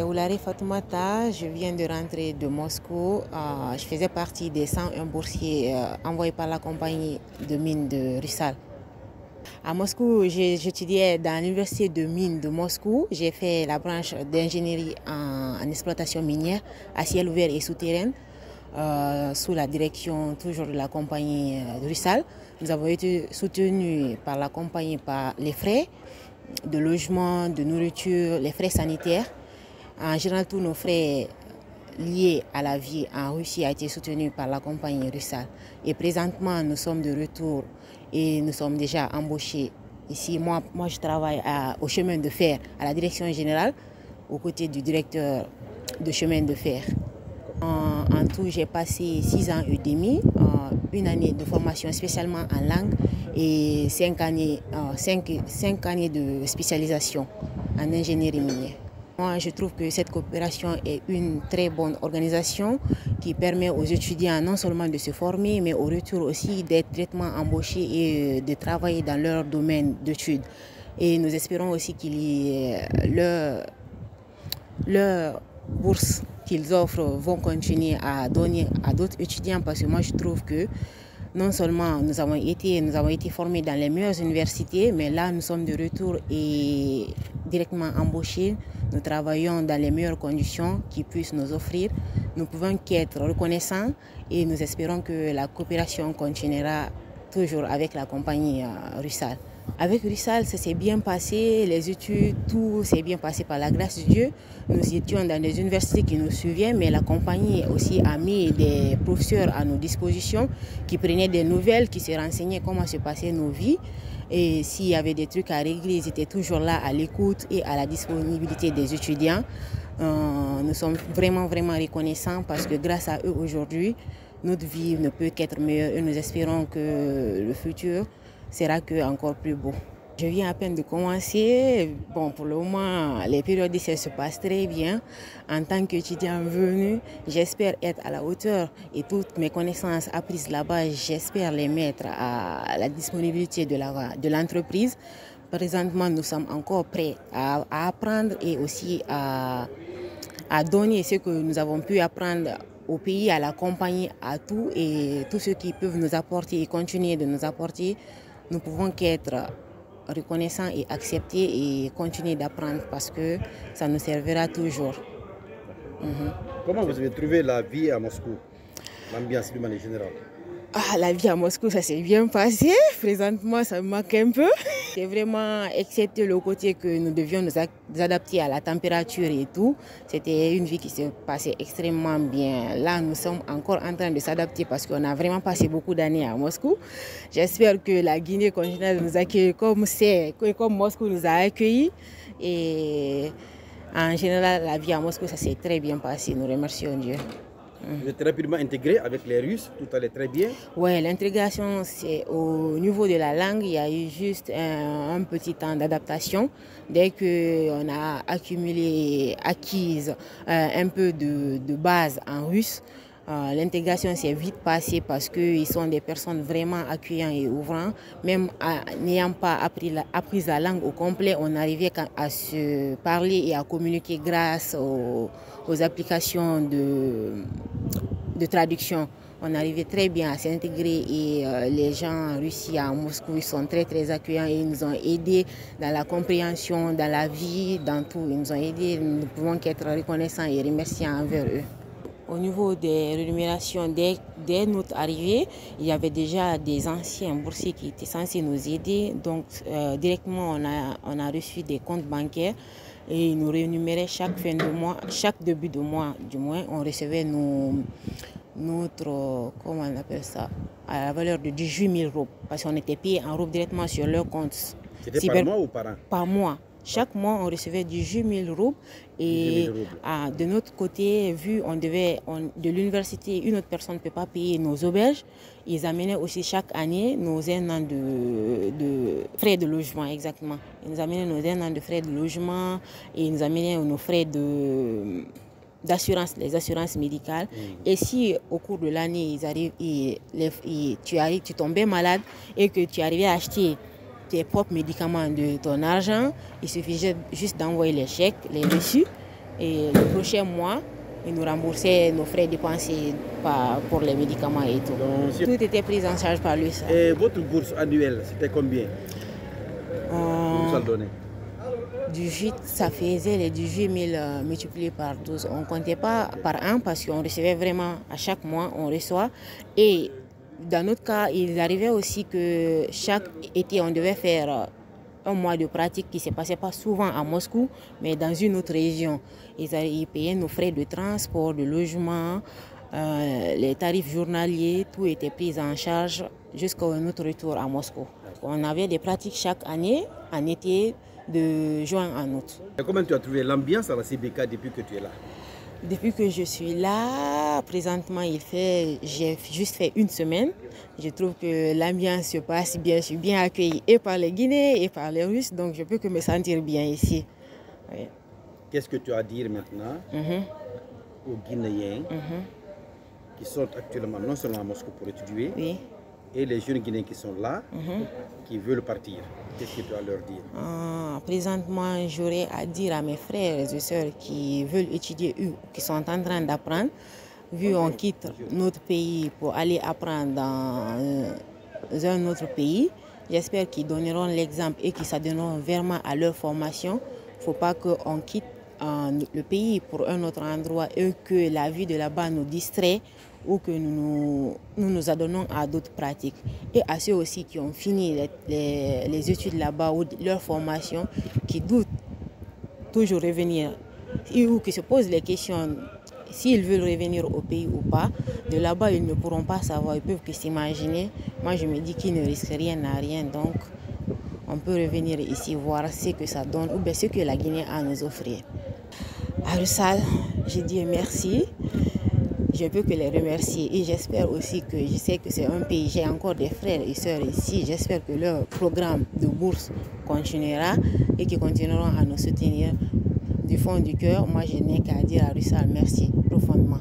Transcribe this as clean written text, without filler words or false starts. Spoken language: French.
Oulari Fatoumata, je viens de rentrer de Moscou. Je faisais partie des 101 boursiers envoyés par la compagnie de mines de Rusal. À Moscou, j'étudiais dans l'université de mines de Moscou. J'ai fait la branche d'ingénierie en exploitation minière à ciel ouvert et souterraine, sous la direction toujours de la compagnie de Rusal. Nous avons été soutenus par la compagnie par les frais de logement, de nourriture, les frais sanitaires. En général, tous nos frais liés à la vie en Russie ont été soutenus par la compagnie Rusal. Et présentement, nous sommes de retour et nous sommes déjà embauchés ici. Moi je travaille au chemin de fer, à la direction générale, aux côtés du directeur de chemin de fer. En tout, j'ai passé 6 ans et demi, une année de formation spécialement en langue et 5 années de spécialisation en ingénierie minière. Moi, je trouve que cette coopération est une très bonne organisation qui permet aux étudiants non seulement de se former, mais au retour aussi d'être directement embauchés et de travailler dans leur domaine d'études. Et nous espérons aussi qu'il y ait leur bourse qu'ils offrent vont continuer à donner à d'autres étudiants, parce que moi je trouve que non seulement nous avons été formés dans les meilleures universités, mais là nous sommes de retour et directement embauchés. Nous travaillons dans les meilleures conditions qu'ils puissent nous offrir. Nous pouvons qu'être reconnaissants et nous espérons que la coopération continuera toujours avec la compagnie Rusal. Avec Rusal, ça s'est bien passé, les études, tout s'est bien passé par la grâce de Dieu. Nous étions dans des universités qui nous suivaient, mais la compagnie aussi a mis des professeurs à nos dispositions qui prenaient des nouvelles, qui se renseignaient comment se passaient nos vies. Et s'il y avait des trucs à régler, ils étaient toujours là à l'écoute et à la disponibilité des étudiants. Nous sommes vraiment reconnaissants parce que grâce à eux aujourd'hui, notre vie ne peut qu'être meilleure et nous espérons que le futur sera encore plus beau. Je viens à peine de commencer. Bon, pour le moment, les périodes d'essai se passent très bien. En tant qu'étudiant venu, j'espère être à la hauteur et toutes mes connaissances apprises là-bas, j'espère les mettre à la disponibilité de l'entreprise. Présentement, nous sommes encore prêts à apprendre et aussi à donner ce que nous avons pu apprendre au pays, à la compagnie, à tout, et tous ceux qui peuvent nous apporter et continuer de nous apporter. Nous pouvons qu'être reconnaissants et accepter et continuer d'apprendre parce que ça nous servira toujours. Comment vous avez trouvé la vie à Moscou, l'ambiance de manière générale? La vie à Moscou, ça s'est bien passé. Présentement, ça me manque un peu. C'est vraiment, excepté le côté que nous devions nous adapter à la température et tout. C'était une vie qui se passait extrêmement bien. Là, nous sommes encore en train de s'adapter parce qu'on a vraiment passé beaucoup d'années à Moscou. J'espère que la Guinée continuera de nous accueillir comme Moscou nous a accueillis. Et en général, la vie à Moscou, ça s'est très bien passé. Nous remercions Dieu. Vous êtes rapidement intégré avec les Russes, tout allait très bien? Oui, l'intégration, c'est au niveau de la langue, il y a eu juste un petit temps d'adaptation. Dès qu'on a acquis un peu de base en russe, l'intégration s'est vite passée parce qu'ils sont des personnes vraiment accueillantes et ouvrantes. Même n'ayant pas appris la langue au complet, on arrivait à se parler et à communiquer grâce aux applications de traduction. On arrivait très bien à s'intégrer et les gens en Russie, à Moscou, ils sont très accueillants et ils nous ont aidés dans la compréhension, dans la vie, dans tout. Ils nous ont aidés, nous ne pouvons qu'être reconnaissants et remerciants envers eux. Au niveau des rémunérations, dès notre arrivée, il y avait déjà des anciens boursiers qui étaient censés nous aider. Donc, directement, on a reçu des comptes bancaires et ils nous rémunéraient chaque fin de mois, chaque début de mois, du moins, on recevait notre, comment on appelle ça, à la valeur de 18 000 roubles. Parce qu'on était payé en roubles directement sur leur compte. C'était par mois ou par an? Par mois. Chaque mois, on recevait 18 000 roubles. Et de notre côté, vu de l'université, une autre personne ne peut pas payer nos auberges, ils amenaient aussi chaque année nos 1 an de frais de logement, exactement. Ils nous amenaient nos 1 an de frais de logement et ils nous amenaient nos frais d'assurance, les assurances médicales. Et si au cours de l'année, tu tombais malade et que tu arrivais à acheter tes propres médicaments de ton argent, il suffisait juste d'envoyer les chèques, les reçus, Et le prochain mois, ils nous remboursaient nos frais dépensés pour les médicaments et tout. Donc, tout était pris en charge par lui. Ça. Et votre bourse annuelle, c'était combien? Vous donnez ça faisait les 18 000 multipliés par 12. On ne comptait pas par an parce qu'on recevait vraiment à chaque mois, on reçoit. Et dans notre cas, il arrivait aussi que chaque été, on devait faire un mois de pratique qui ne se passait pas souvent à Moscou, mais dans une autre région. Ils payaient nos frais de transport, de logement, les tarifs journaliers, tout était pris en charge jusqu'à notre retour à Moscou. On avait des pratiques chaque année, en été, de juin à août. Et comment tu as trouvé l'ambiance à la CBK depuis que tu es là? Depuis que je suis là, présentement, j'ai juste fait une semaine. Je trouve que l'ambiance se passe bien. Je suis bien accueillie et par les Guinéens et par les Russes, donc je peux que me sentir bien ici. Oui. Qu'est-ce que tu as à dire maintenant aux Guinéens qui sont actuellement non seulement à Moscou pour étudier, et les jeunes Guinéens qui sont là, qui veulent partir? Qu'est-ce que tu as à leur dire? Présentement, j'aurais à dire à mes frères et sœurs qui veulent étudier ou qui sont en train d'apprendre, vu qu'on quitte notre pays pour aller apprendre dans un autre pays, j'espère qu'ils donneront l'exemple et qu'ils s'adonneront vraiment à leur formation. Il ne faut pas qu'on quitte le pays pour un autre endroit et que la vie de là-bas nous distrait ou que nous nous adonnons à d'autres pratiques. Et à ceux aussi qui ont fini les études là-bas ou leur formation, qui doutent toujours revenir ou qui se posent les questions s'ils veulent revenir au pays ou pas. De là-bas, ils ne pourront pas savoir, ils peuvent que s'imaginer. Moi, je me dis qu'ils ne risquent rien à rien, donc on peut revenir ici voir ce que ça donne ou bien ce que la Guinée a à nous offrir. À Russell, je dis merci. Je peux que les remercier et j'espère aussi que je sais que c'est un pays, j'ai encore des frères et sœurs ici, j'espère que leur programme de bourse continuera et qu'ils continueront à nous soutenir du fond du cœur. Moi, je n'ai qu'à dire à Russell merci profondément.